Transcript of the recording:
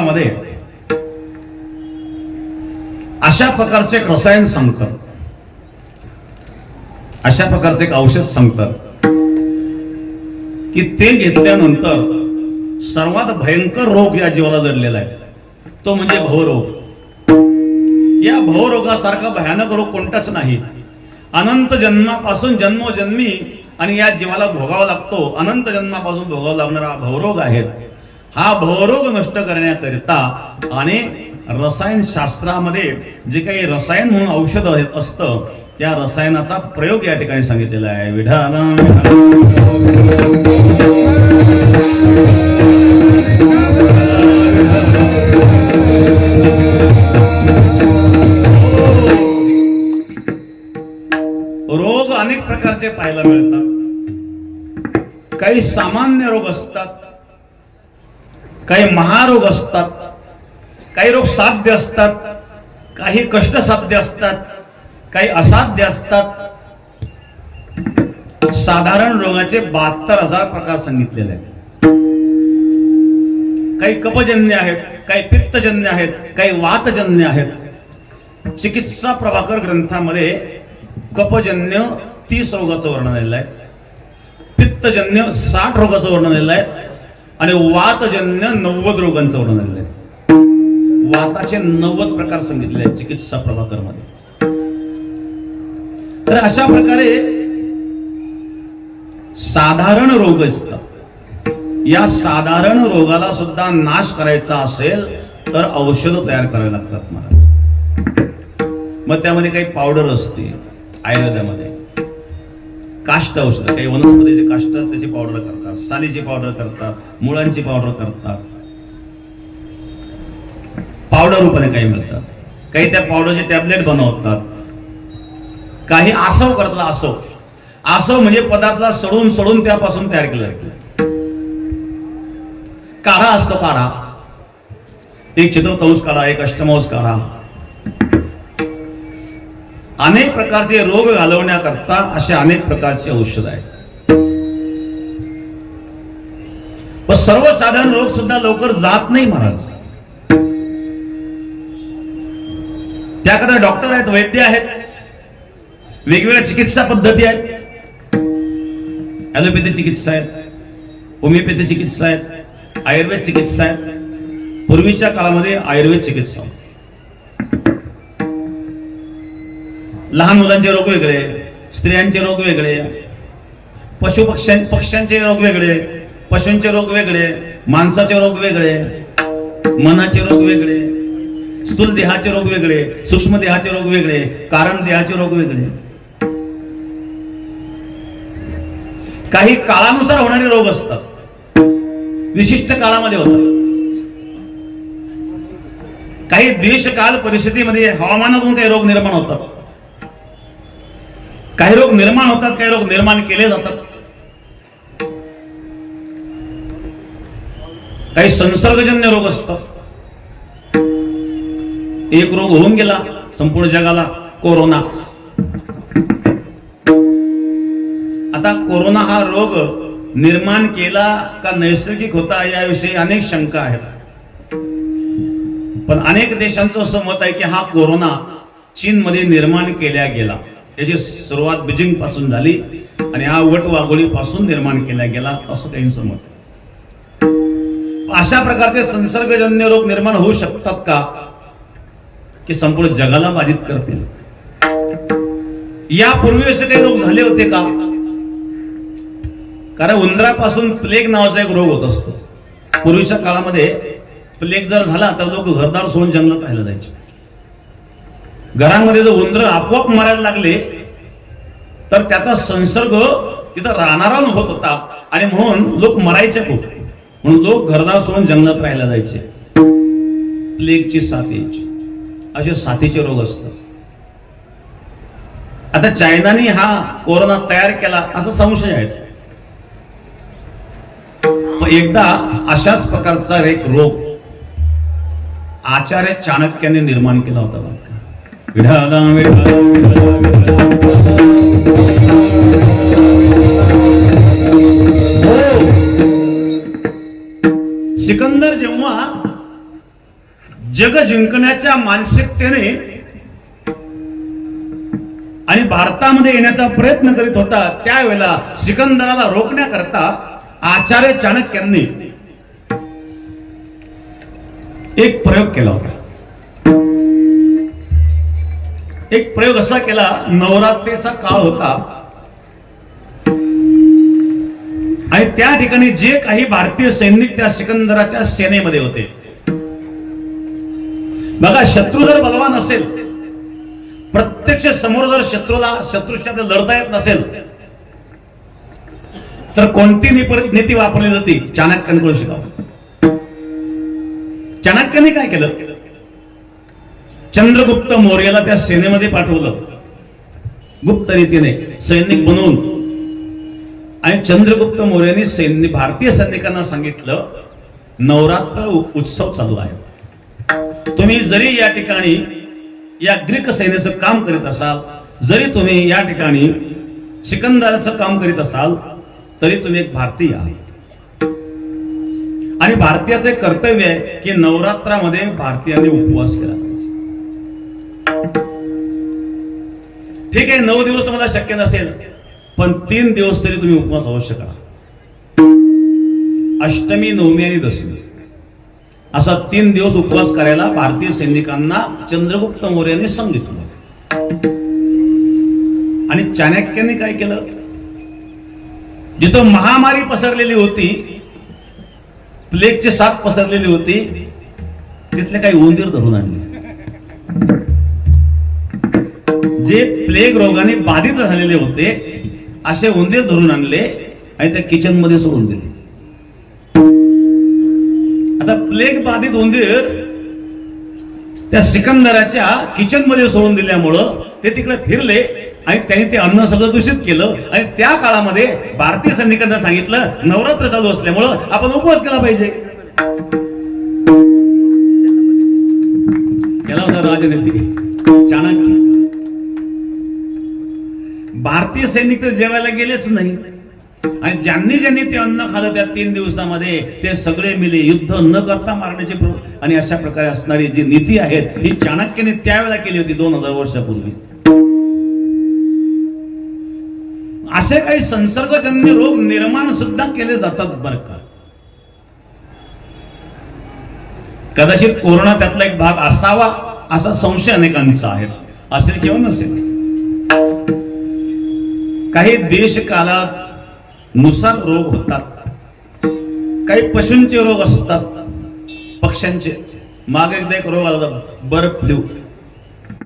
शास्त्रामध्ये अशा प्रकारचे एक रसायन सांगतात, अशा प्रकारचे एक औषध सांगतात की ते घेतल्यानंतर सर्वात भयंकर रोग या जीवाला जडलेला आहे तो म्हणजे भवरोग. या भवरोगासारखा भयानक रोग कोणताच नाही. अनंत जन्मापासून जन्मोजन्मी आणि या जीवाला भोगावा लागतो, अनंत जन्मापासून भोगावा लागणारा भवरोग आहे. हा भवरोग नष्ट करण्याकरिता आणि रसायन शास्त्रामध्ये जे काही रसायन म्हणून औषध असतं त्या रसायनाचा प्रयोग या ठिकाणी सांगितलेला आहे. रोग अनेक प्रकारचे पाहायला मिळतात. काही सामान्य रोग असतात, काही महारोग असतात, काही रोग साध्य असतात, काही कष्टसाध्य असतात, काही असाध्य असतात. साधारण रोगाचे 72,000 प्रकार सांगितलेले आहेत. काही कफजन्य आहेत, काही पित्तजन्य आहेत, काही वातजन्य आहेत. चिकित्सा प्रभाकर ग्रंथामध्ये कफजन्य 30 रोगाचं वर्णन आलेलं आहे, पित्तजन्य 60 रोगाचं वर्णन आलेलं आहे आणि वातजन्य 90 रोगांचं वर्णन आलेलं आहे. वाताचे 90 प्रकार सांगितले आहेत चिकित्सा प्रभाकर मध्ये. तर अशा प्रकारे साधारण रोग असतात. या साधारण रोगाला सुद्धा नाश करायचा असेल तर औषध तयार करावे लागतात महाराज. मग त्यामध्ये काही पावडर असते आयुर्वेदामध्ये, काष्ट औषध, काही वनस्पतीचे काष्ट त्याची पावडर करतात, सालीची पावडर करतात, मुळांची पावडर करतात, पावडर रूपाने काही मिळतात. काही त्या पावडरचे टॅबलेट बनवतात, काही आसव करतात. आसव आसव म्हणजे पदार्थाला सडून सडून त्यापासून तयार केलं जातं. काढा असतो, काढा, एक चतुर्थांश काढा, एक अष्टमांश काढा. अनेक प्रकारचे रोग घालवण्याकरता असे अनेक प्रकारचे औषध आहेत. पण सर्वसाधारण रोग सुद्धा लवकर जात नाही महाराज. त्याकरता डॉक्टर आहेत, वैद्य आहेत, वेगवेगळ्या चिकित्सा पद्धती आहेत. ॲलोपॅथी चिकित्सा आहेत, होमिओपॅथी चिकित्सा आहेत, आयुर्वेद चिकित्सा आहेत. पूर्वीच्या काळामध्ये आयुर्वेद चिकित्सा, लहान मुलांचे रोग वेगळे, स्त्रियांचे रोग वेगळे, पक्ष्यांचे रोग वेगळे, पशूंचे रोग वेगळे, माणसाचे रोग वेगळे, मनाचे रोग वेगळे, स्थूल देहाचे रोग वेगळे, सूक्ष्म देहाचे रोग वेगळे, कारण देहाचे रोग वेगळे. काही काळानुसार होणारे रोग असतात, विशिष्ट काळामध्ये होतात. काही देश काल परिस्थितीमध्ये हवामानातून काही रोग निर्माण होतात. काही रोग निर्माण होतात, काही रोग निर्माण केले जातात. काही संसर्गजन्य रोग असतात. एक रोग होऊन गेला संपूर्ण जगाला, कोरोना. आता कोरोना हा रोग निर्माण केला का नैसर्गिक होता याविषयी अनेक शंका आहेत. पण अनेक देशांचं असं मत आहे की हा कोरोना चीन मध्ये निर्माण केला गेला. याची सुरुवात बीजिंग पासून झाली आणि हा वटवाघोळी पासून निर्माण केला गेला असं काहींचं मत आहे. अशा प्रकारचे संसर्गजन्य रोग निर्माण होऊ शकतात का की संपूर्ण जगाला बाधित करतील? यापूर्वी असे काही रोग झाले होते का? कारण उंदरापासून प्लेग नावाचा एक रोग होत असतो. पूर्वीच्या काळामध्ये प्लेग जर झाला तर लोक घरदार सोडून जंगलात राहायला जायचे. घरामध्ये जर उंदर आपोआप मारायला लागले तर त्याचा संसर्ग तिथं राहणारा होत होता आणि म्हणून लोक मरायचे खूप. म्हणून लोक घरदार सोडून जंगलात राहायला जायचे. प्लेगची साथ यायची. असे साथीचे रोग असतात. आता चायनाने हा कोरोना तयार केला असा संशय आहे. एकदा अशाच प्रकारचा एक रोग आचार्य चाणक्याने निर्माण केला होता. सिकंदर जेव्हा जग जिंकण्याच्या मानसिकतेने आणि भारतामध्ये येण्याचा प्रयत्न करीत होता, त्यावेळेला सिकंदराला रोखण्याकरता आचार्य चाणक्यांनी एक प्रयोग केला होता. एक प्रयोग असा केला, नवरात्रीचा काळ होता आणि त्या ठिकाणी जे काही भारतीय सैनिक त्या सिकंदराच्या सेनेमध्ये होते, बघा शत्रू जर बलवान असेल, प्रत्यक्ष समोर जर शत्रूशी लढता येत नसेल तर कोणती नीती वापरली जाते? चाणक्यांकडून शिकावं. चाणक्यांनी काय केलं? चंद्रगुप्त मौर्याला त्या सेनेमध्ये पाठवलं गुप्त रीतीने सैनिक बनवून, आणि चंद्रगुप्त मौर्याने भारतीय सैनिकांना सांगितलं, नवरात्र उत्सव चालू आहे, तुम्ही जरी या ठिकाणी या ग्रीक सैन्याचं काम करीत असाल, जरी तुम्ही या ठिकाणी सिकंदराचं काम करीत असाल, तरी तुम्ही एक भारतीय आहात आणि भारतीयाचे कर्तव्य आहे की नवरात्रामध्ये भारतीयांनी उपवास केला पाहिजे. ठीक आहे, 9 दिवस तुम्हाला शक्य नसेल, पण 3 दिवस तरी तुम्ही उपवास अवश्य करा. अष्टमी, नवमी आणि दशमी असा 3 दिवस उपवास करायला भारतीय सैनिकांना चंद्रगुप्त मौर्याने सांगितलं. आणि चाणक्यांनी काय केलं? जिथं महामारी पसरलेली होती, प्लेगची साथ पसरलेली होती, तिथले काही उंदीर धरून आणले. जे प्लेग रोगाने बाधित झालेले होते असे उंदीर धरून आणले आणि त्या किचन मध्ये सोडून दिले. आता प्लेग बाधित उंदीर त्या सिकंदराच्या किचन मध्ये सोडून दिल्यामुळं ते तिकडे फिरले आणि त्यांनी ते अन्न सगळं दूषित केलं. आणि त्या काळामध्ये भारतीय सैनिकांना सांगितलं, नवरात्र चालू असल्यामुळं आपण उपवास केला पाहिजे. केला होता राजनीती चाणक्य. भारतीय सैनिक तर जेवायला गेलेच नाही, आणि ज्यांनी ते अन्न खाल्लं त्या 3 दिवसामध्ये ते सगळे मिले युद्ध न करता मारण्याचे. आणि अशा प्रकारे असणारी जी नीती आहे ही चाणक्याने त्यावेळेला केली होती 2000 वर्षापूर्वी. असे काही संसर्गजन्य रोग निर्माण सुद्धा केले जातात बरं का. कदाचित कोरोना त्यातला एक भाग असावा असा संशय अनेकांचा आहे. असेल किंवा नसेल, काही देश कालात नुसार रोग होतात, काही पशूंचे रोग असतात, पक्ष्यांचे. मागे एकदा एक रोग आला, बर्ड फ्लू.